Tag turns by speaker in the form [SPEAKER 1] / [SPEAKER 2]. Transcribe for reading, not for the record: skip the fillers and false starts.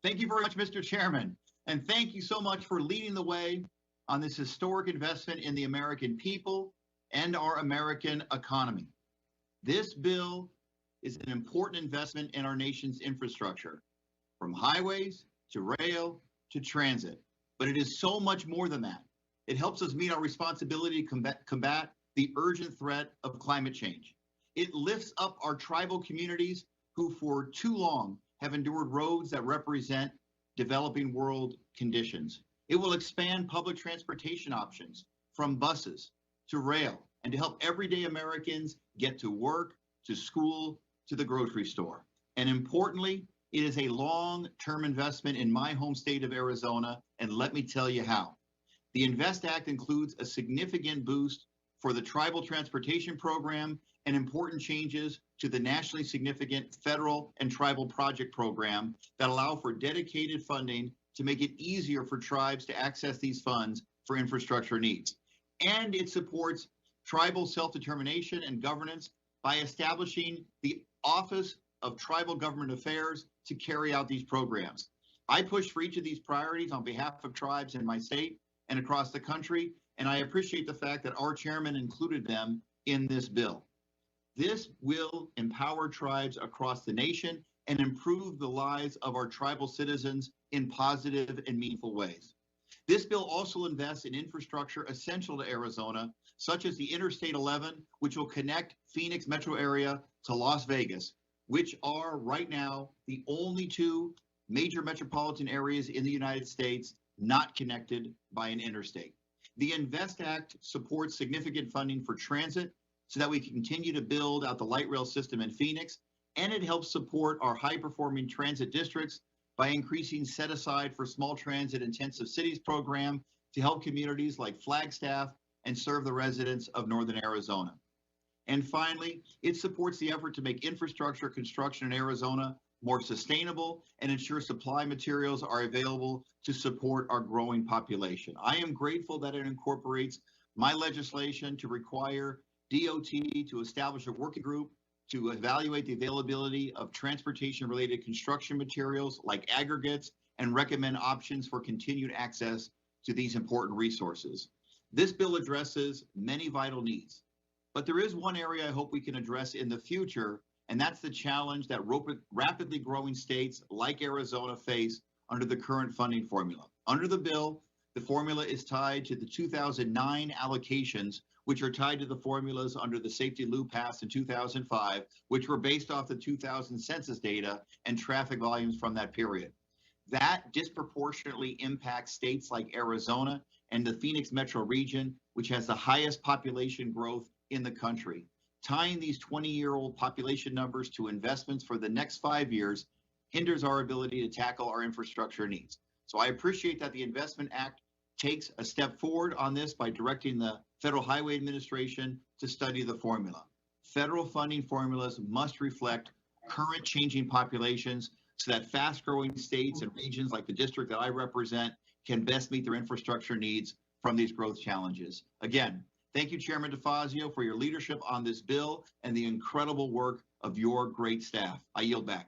[SPEAKER 1] Thank you very much, Mr. Chairman. And thank you so much for leading the way on this historic investment in the American people and our American economy. This bill is an important investment in our nation's infrastructure, from highways to rail to transit. But it is so much more than that. It helps us meet our responsibility to combat the urgent threat of climate change. It lifts up our tribal communities who for too long have endured roads that represent developing world conditions. It will expand public transportation options from buses to rail and to help everyday Americans get to work, to school, to the grocery store. And importantly, it is a long-term investment in my home state of Arizona, and let me tell you how. The INVEST Act includes a significant boost for the Tribal Transportation Program and important changes to the nationally significant federal and tribal project program that allow for dedicated funding to make it easier for tribes to access these funds for infrastructure needs. And it supports tribal self-determination and governance by establishing the Office of Tribal Government Affairs to carry out these programs. I push for each of these priorities on behalf of tribes in my state and across the country, and I appreciate the fact that our chairman included them in this bill. This will empower tribes across the nation and improve the lives of our tribal citizens in positive and meaningful ways. This bill also invests in infrastructure essential to Arizona, such as the Interstate 11, which will connect Phoenix metro area to Las Vegas, which are right now the only two major metropolitan areas in the United States not connected by an interstate. The INVEST Act supports significant funding for transit so that we can continue to build out the light rail system in Phoenix, and it helps support our high-performing transit districts by increasing set aside for small transit intensive cities program to help communities like Flagstaff and serve the residents of Northern Arizona. And finally, it supports the effort to make infrastructure construction in Arizona more sustainable and ensure supply materials are available to support our growing population. I am grateful that it incorporates my legislation to require DOT to establish a working group to evaluate the availability of transportation-related construction materials like aggregates and recommend options for continued access to these important resources. This bill addresses many vital needs, but there is one area I hope we can address in the future, and that's the challenge that rapidly growing states like Arizona face under the current funding formula. Under the bill, the formula is tied to the 2009 allocations, which are tied to the formulas under the Safety Loop passed in 2005, which were based off the 2000 census data and traffic volumes from that period. That disproportionately impacts states like Arizona and the Phoenix metro region, which has the highest population growth in the country. Tying these 20-year-old population numbers to investments for the next 5 years hinders our ability to tackle our infrastructure needs. So I appreciate that the Investment Act takes a step forward on this by directing the Federal Highway Administration to study the formula. Federal funding formulas must reflect current changing populations so that fast-growing states and regions like the district that I represent can best meet their infrastructure needs from these growth challenges. Again, thank you, Chairman DeFazio, for your leadership on this bill and the incredible work of your great staff. I yield back.